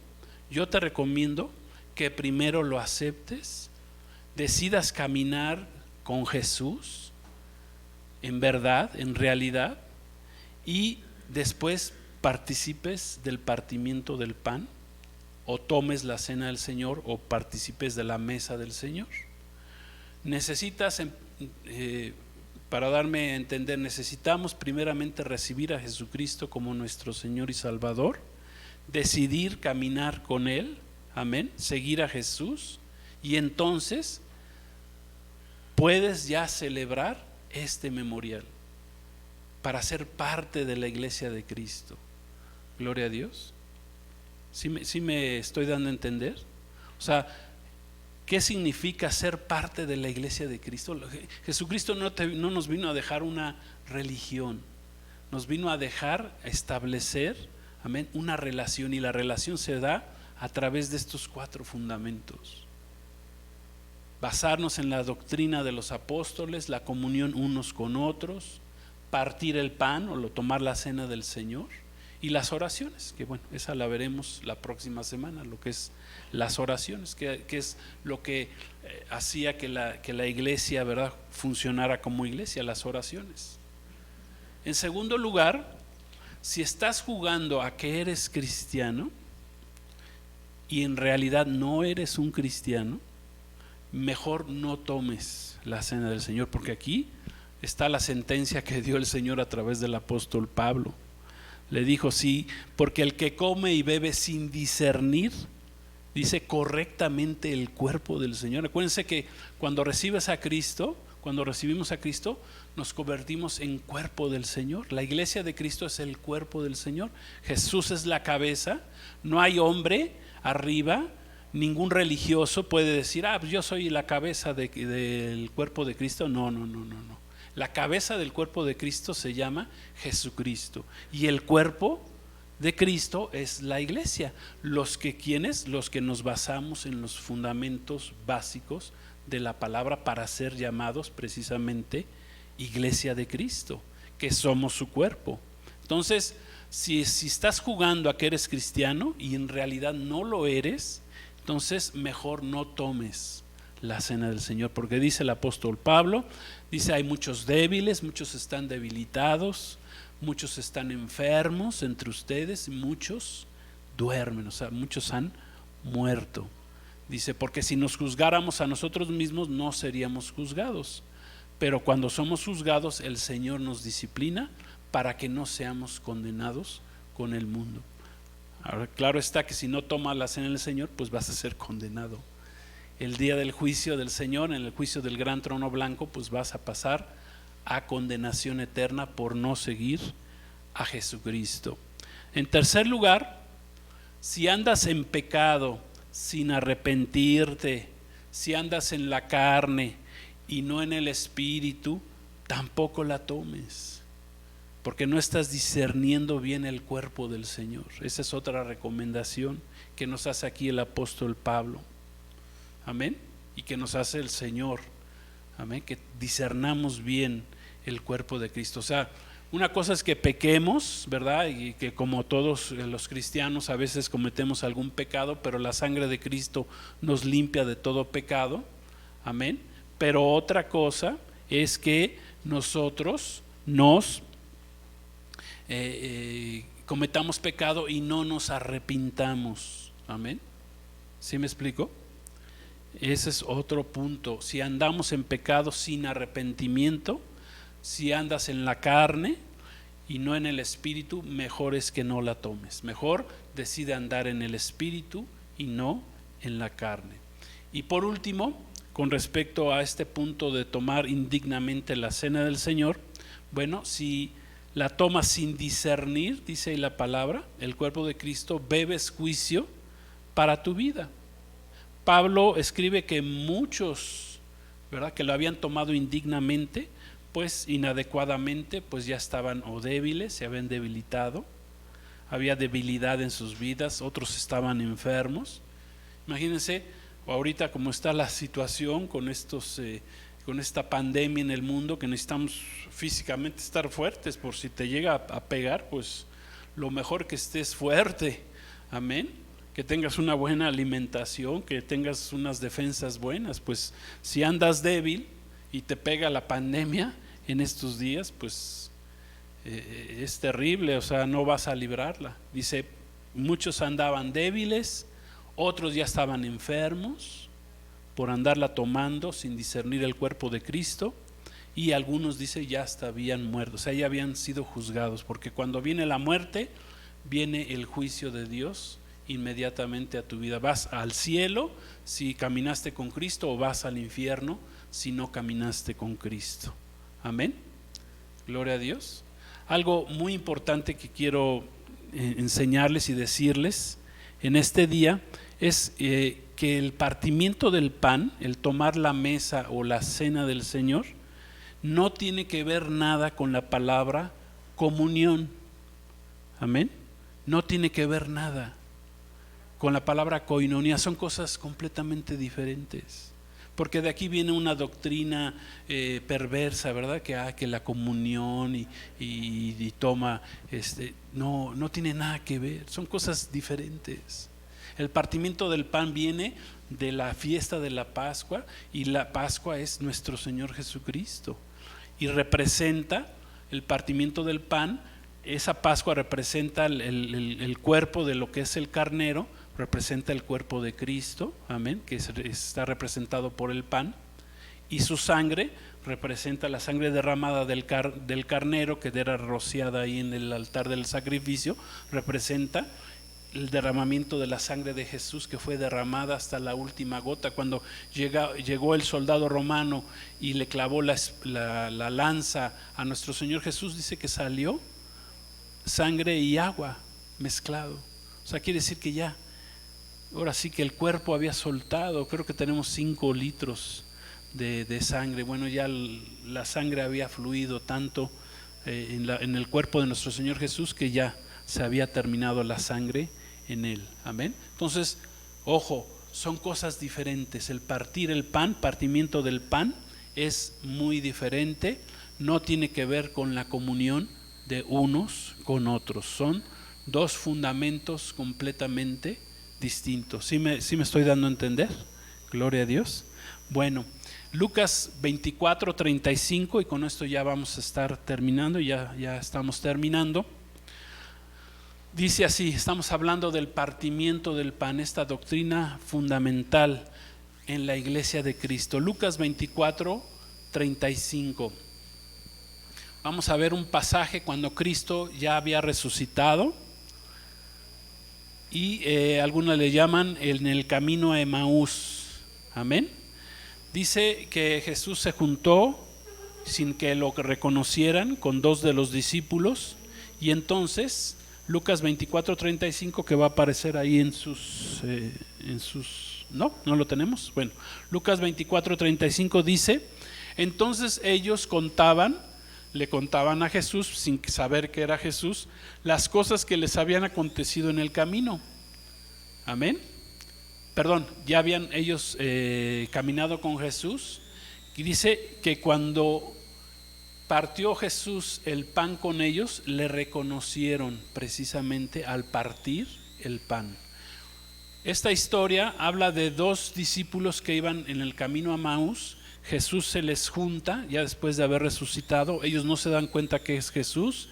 yo te recomiendo que primero lo aceptes, decidas caminar con Jesús, en verdad, en realidad, y después participes del partimiento del pan, o tomes la cena del Señor, o participes de la mesa del Señor. Necesitas, para darme a entender, necesitamos primeramente recibir a Jesucristo como nuestro Señor y Salvador, decidir caminar con Él, amén, seguir a Jesús, y entonces puedes ya celebrar este memorial para ser parte de la iglesia de Cristo. Gloria a Dios. ¿Sí me estoy dando a entender? O sea, ¿qué significa ser parte de la iglesia de Cristo? Jesucristo no nos vino a dejar una religión, nos vino a dejar establecer, amén, una relación, y la relación se da a través de estos 4 fundamentos. Basarnos en la doctrina de los apóstoles, la comunión unos con otros, partir el pan o tomar la cena del Señor, y las oraciones, que bueno, esa la veremos la próxima semana, lo que es las oraciones, que es lo que hacía que la iglesia, ¿verdad?, funcionara como iglesia, las oraciones. En segundo lugar, si estás jugando a que eres cristiano y en realidad no eres un cristiano, mejor no tomes la cena del Señor, porque aquí está la sentencia que dio el Señor a través del apóstol Pablo. Le dijo: sí, porque el que come y bebe sin discernir, dice, correctamente el cuerpo del Señor. Acuérdense que cuando recibimos a Cristo, nos convertimos en cuerpo del Señor. La iglesia de Cristo es el cuerpo del Señor. Jesús es la cabeza. No hay hombre arriba, ningún religioso puede decir: pues yo soy la cabeza del cuerpo de Cristo. No. La cabeza del cuerpo de Cristo se llama Jesucristo, y el cuerpo de Cristo es la iglesia. Los que nos basamos en los fundamentos básicos de la palabra para ser llamados precisamente iglesia de Cristo, que somos su cuerpo. Entonces, si estás jugando a que eres cristiano y en realidad no lo eres, entonces mejor no tomes la cena del Señor, porque dice el apóstol Pablo, dice: hay muchos débiles, muchos están debilitados, muchos están enfermos entre ustedes, muchos duermen, o sea, muchos han muerto. Dice, porque si nos juzgáramos a nosotros mismos no seríamos juzgados, pero cuando somos juzgados el Señor nos disciplina para que no seamos condenados con el mundo. Ahora, claro está que si no tomas la cena del Señor, pues vas a ser condenado. El día del juicio del Señor, en el juicio del gran trono blanco, pues vas a pasar a condenación eterna por no seguir a Jesucristo. En tercer lugar, si andas en pecado sin arrepentirte, si andas en la carne y no en el espíritu, tampoco la tomes, porque no estás discerniendo bien el cuerpo del Señor. Esa es otra recomendación que nos hace aquí el apóstol Pablo. Amén. Y que nos hace el Señor. Amén. Que discernamos bien el cuerpo de Cristo. O sea, una cosa es que pequemos, ¿verdad? Y que como todos los cristianos a veces cometemos algún pecado, pero la sangre de Cristo nos limpia de todo pecado. Amén. Pero otra cosa es que nosotros cometamos pecado y no nos arrepintamos. Amén. ¿Sí me explico? Ese es otro punto. Si andamos en pecado sin arrepentimiento, si andas en la carne y no en el espíritu, mejor es que no la tomes. Mejor decide andar en el espíritu y no en la carne. Y por último, con respecto a este punto de tomar indignamente la cena del Señor, bueno, si la tomas sin discernir, dice la palabra, el cuerpo de Cristo, bebes juicio para tu vida. Pablo escribe que muchos, ¿verdad?, que lo habían tomado indignamente, pues inadecuadamente, pues ya estaban o débiles, se habían debilitado, había debilidad en sus vidas, otros estaban enfermos. Imagínense ahorita cómo está la situación con esta pandemia en el mundo, que necesitamos físicamente estar fuertes, por si te llega a pegar, pues lo mejor que estés fuerte. Amén. Que tengas una buena alimentación, que tengas unas defensas buenas. Pues si andas débil y te pega la pandemia en estos días, pues es terrible, o sea, no vas a librarla. Dice, muchos andaban débiles, otros ya estaban enfermos por andarla tomando sin discernir el cuerpo de Cristo, y algunos, dice, ya hasta habían muerto, o sea, ya habían sido juzgados, porque cuando viene la muerte, viene el juicio de Dios inmediatamente a tu vida. Vas al cielo si caminaste con Cristo, o vas al infierno si no caminaste con Cristo. Amén. Gloria a Dios. Algo muy importante que quiero enseñarles y decirles en este día es que el partimiento del pan, el tomar la mesa o la cena del Señor, no tiene que ver nada con la palabra comunión. Amén. No tiene que ver nada con la palabra koinonia, son cosas completamente diferentes. Porque de aquí viene una doctrina perversa, ¿verdad? Que la comunión y toma, no tiene nada que ver, son cosas diferentes. El partimiento del pan viene de la fiesta de la Pascua, y la Pascua es nuestro Señor Jesucristo. Y representa el partimiento del pan, esa Pascua representa el cuerpo de lo que es el carnero, representa el cuerpo de Cristo, amén, que está representado por el pan, y su sangre representa la sangre derramada del carnero, que era rociada ahí en el altar del sacrificio, representa el derramamiento de la sangre de Jesús, que fue derramada hasta la última gota. Cuando llegó el soldado romano y le clavó la lanza a nuestro Señor Jesús, dice que salió sangre y agua mezclado. O sea, quiere decir que ya, ahora sí que el cuerpo había soltado. Creo que tenemos 5 litros de sangre. Bueno, ya la sangre había fluido tanto en el cuerpo de nuestro Señor Jesús, que ya se había terminado la sangre en él. Amén. Entonces, ojo, son cosas diferentes. El partir el pan, partimiento del pan, es muy diferente. No tiene que ver con la comunión de unos con otros. Son dos fundamentos completamente distintos. ¿Sí me estoy dando a entender? Gloria a Dios. Bueno, Lucas 24:35, y con esto ya vamos a estar terminando, ya estamos terminando. Dice así, estamos hablando del partimiento del pan, esta doctrina fundamental en la iglesia de Cristo. Lucas 24:35. Vamos a ver un pasaje cuando Cristo ya había resucitado y algunos le llaman en el camino a Emaús. Amén. Dice que Jesús se juntó sin que lo reconocieran con dos de los discípulos, y entonces Lucas 24:35, que va a aparecer ahí en sus no lo tenemos. Bueno, Lucas 24:35 dice: entonces ellos le contaban a Jesús, sin saber que era Jesús, las cosas que les habían acontecido en el camino. Amén. Perdón, ya habían ellos caminado con Jesús, y dice que cuando partió Jesús el pan con ellos, le reconocieron precisamente al partir el pan. Esta historia habla de dos discípulos que iban en el camino a Emaús. Jesús se les junta ya después de haber resucitado, ellos no se dan cuenta que es Jesús.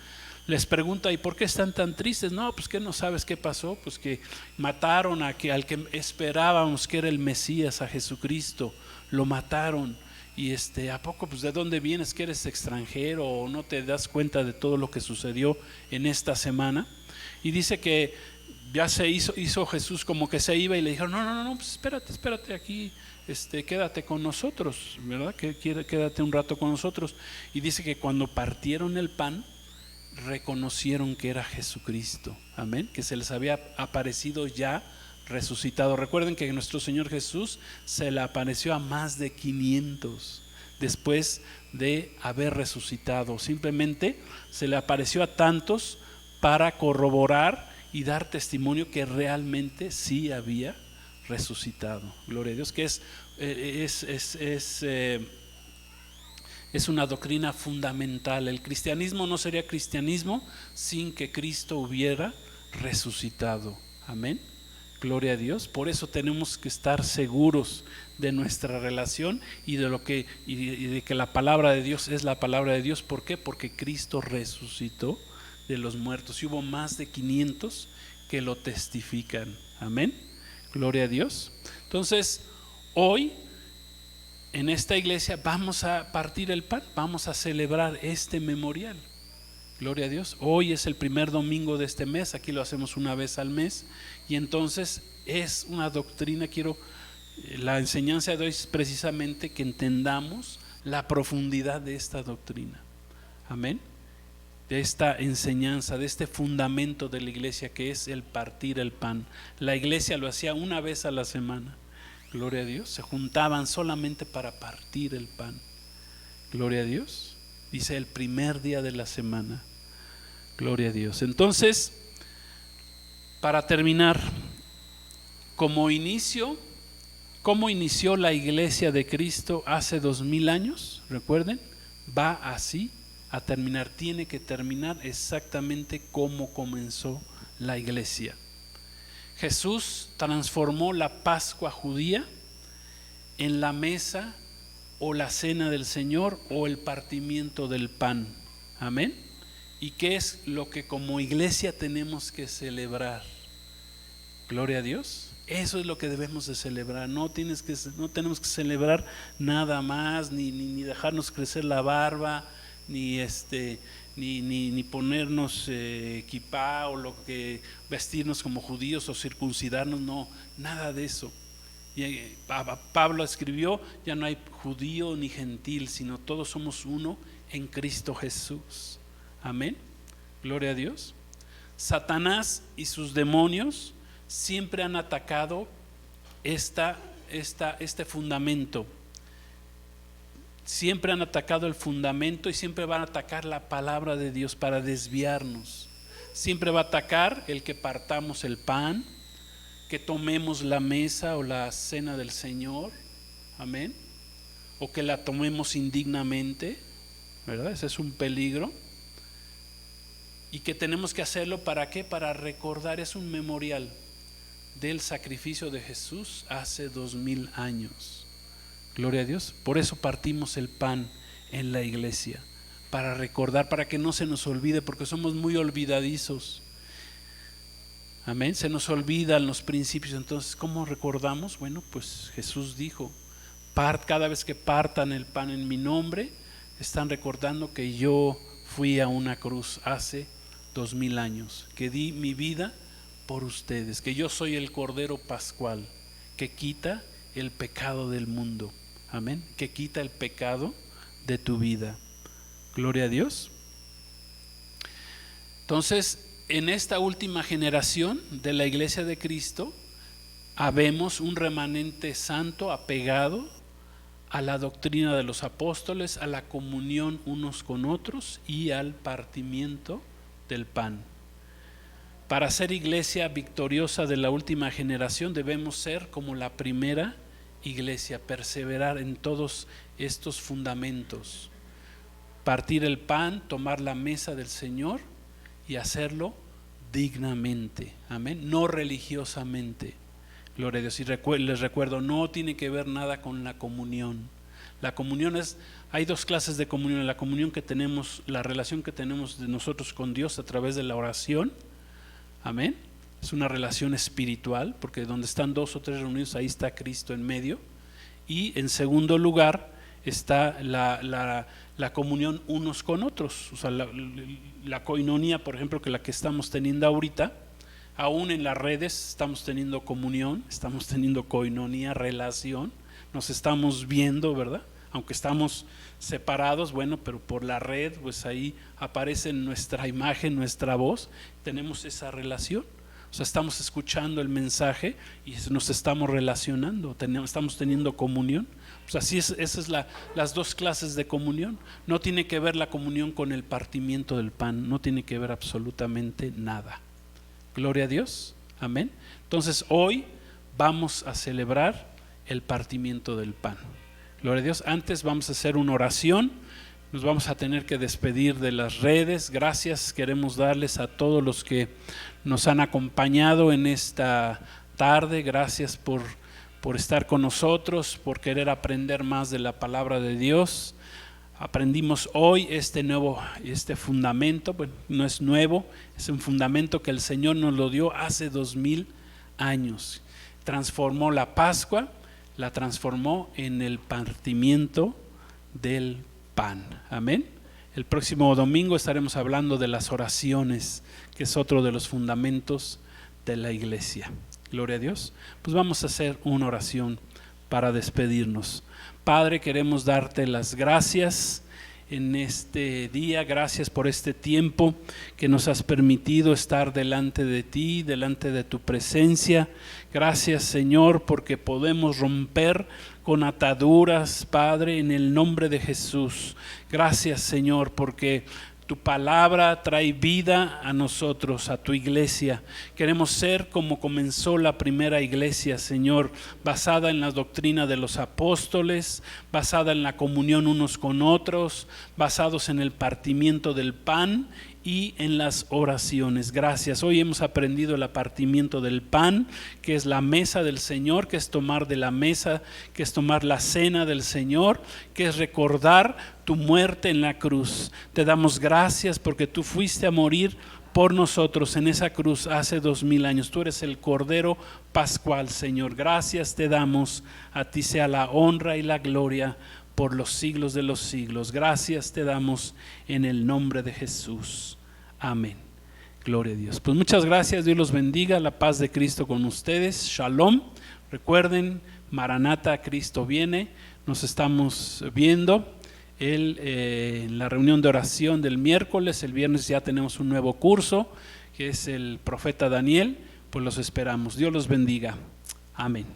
Les pregunta: ¿y por qué están tan tristes? No, pues que no sabes qué pasó, pues que mataron al que esperábamos que era el Mesías, a Jesucristo, lo mataron. Y ¿a poco pues de dónde vienes, que eres extranjero o no te das cuenta de todo lo que sucedió en esta semana? Y dice que ya se hizo Jesús como que se iba, y le dijeron: no, pues espérate aquí, quédate con nosotros, ¿verdad? Quédate un rato con nosotros. Y dice que cuando partieron el pan, reconocieron que era Jesucristo. Amén. Que se les había aparecido ya resucitado. Recuerden que nuestro Señor Jesús se le apareció a más de 500 después de haber resucitado. Simplemente se le apareció a tantos para corroborar y dar testimonio que realmente sí había resucitado. Gloria a Dios, que es una doctrina fundamental. El cristianismo no sería cristianismo sin que Cristo hubiera resucitado. Amén. Gloria a Dios. Por eso tenemos que estar seguros de nuestra relación y de que la palabra de Dios es la palabra de Dios. ¿Por qué? Porque Cristo resucitó de los muertos, y hubo más de 500 que lo testifican. Amén. Gloria a Dios. Entonces, hoy en esta iglesia vamos a partir el pan, vamos a celebrar este memorial. Gloria a Dios. Hoy es el primer domingo de este mes, aquí lo hacemos una vez al mes, y entonces es una doctrina. La enseñanza de hoy es precisamente que entendamos la profundidad de esta doctrina. Amén. De esta enseñanza, de este fundamento de la iglesia, que es el partir el pan. La iglesia lo hacía una vez a la semana. Gloria a Dios. Se juntaban solamente para partir el pan. Gloria a Dios. Dice el primer día de la semana. Gloria a Dios. Entonces, para terminar, ¿cómo inició la iglesia de Cristo hace 2000 años? Recuerden, va así a terminar, tiene que terminar exactamente como comenzó la iglesia. Jesús transformó la Pascua judía en la mesa o la cena del Señor o el partimiento del pan. Amén. ¿Y qué es lo que como iglesia tenemos que celebrar? Gloria a Dios. Eso es lo que debemos de celebrar. No tenemos que celebrar nada más, ni dejarnos crecer la barba, ni ponernos kipá o vestirnos como judíos o circuncidarnos. No, nada de eso. Y Pablo escribió: ya no hay judío ni gentil, sino todos somos uno en Cristo Jesús. Amén. Gloria a Dios. Satanás y sus demonios siempre han atacado este fundamento. Siempre han atacado el fundamento y siempre van a atacar la palabra de Dios para desviarnos. Siempre va a atacar el que partamos el pan, que tomemos la mesa o la cena del Señor. Amén. O que la tomemos indignamente, ¿verdad? Ese es un peligro. Y que tenemos que hacerlo ¿para qué? Para recordar, es un memorial del sacrificio de Jesús hace 2000 años. Gloria a Dios. Por eso partimos el pan en la iglesia, para recordar, para que no se nos olvide, porque somos muy olvidadizos. Amén. Se nos olvidan los principios. Entonces, ¿cómo recordamos? Bueno, pues Jesús dijo, cada vez que partan el pan en mi nombre, están recordando que yo fui a una cruz hace 2000 años, que di mi vida por ustedes, que yo soy el Cordero Pascual, que quita el pecado del mundo. Amén. Que quita el pecado de tu vida. Gloria a Dios. Entonces, en esta última generación de la Iglesia de Cristo, habemos un remanente santo apegado a la doctrina de los apóstoles, a la comunión unos con otros y al partimiento del pan. Para ser iglesia victoriosa de la última generación debemos ser como la primera iglesia, perseverar en todos estos fundamentos, partir el pan, tomar la mesa del Señor y hacerlo dignamente, amén, no religiosamente. Gloria a Dios. Y les recuerdo, no tiene que ver nada con la comunión. La comunión hay dos clases de comunión: la comunión que tenemos, la relación que tenemos de nosotros con Dios a través de la oración, amén, es una relación espiritual, porque donde están dos o tres reunidos, ahí está Cristo en medio. Y en segundo lugar está la comunión unos con otros, o sea, la koinonía, por ejemplo, que la que estamos teniendo ahorita. Aún en las redes estamos teniendo comunión, estamos teniendo koinonía, relación, nos estamos viendo, ¿verdad? Aunque estamos separados, bueno, pero por la red, pues ahí aparece nuestra imagen, nuestra voz, tenemos esa relación. O sea, estamos escuchando el mensaje y nos estamos relacionando, estamos teniendo comunión. Pues así esas es las dos clases de comunión. No tiene que ver la comunión con el partimiento del pan, no tiene que ver absolutamente nada. Gloria a Dios, amén. Entonces hoy vamos a celebrar el partimiento del pan. Gloria a Dios. Antes vamos a hacer una oración. Nos vamos a tener que despedir de las redes. Gracias queremos darles a todos los que nos han acompañado en esta tarde. Gracias por estar con nosotros, por querer aprender más de la palabra de Dios. Aprendimos hoy este fundamento, bueno, no es nuevo, es un fundamento que el Señor nos lo dio hace 2000 años. Transformó la Pascua, la transformó en el partimiento del pan. Amén. El próximo domingo estaremos hablando de las oraciones, que es otro de los fundamentos de la iglesia. Gloria a Dios. Pues vamos a hacer una oración para despedirnos. Padre, queremos darte las gracias en este día, gracias por este tiempo que nos has permitido estar delante de ti, delante de tu presencia. Gracias, Señor, porque podemos romper con ataduras, Padre, en el nombre de Jesús. Gracias, Señor, porque tu palabra trae vida a nosotros, a tu iglesia. Queremos ser como comenzó la primera iglesia, Señor, basada en la doctrina de los apóstoles, basada en la comunión unos con otros, basados en el partimiento del pan y en las oraciones. Gracias. Hoy hemos aprendido el partimiento del pan, que es la mesa del Señor, que es tomar de la mesa, que es tomar la cena del Señor, que es recordar tu muerte en la cruz. Te damos gracias porque tú fuiste a morir por nosotros en esa cruz hace 2000 años. Tú eres el Cordero Pascual, Señor. Gracias te damos. A ti sea la honra y la gloria por los siglos de los siglos. Gracias te damos en el nombre de Jesús. Amén. Gloria a Dios. Pues muchas gracias. Dios los bendiga. La paz de Cristo con ustedes. Shalom. Recuerden, Maranata, Cristo viene. Nos estamos viendo en la reunión de oración del miércoles. El viernes ya tenemos un nuevo curso, que es el profeta Daniel. Pues los esperamos. Dios los bendiga. Amén.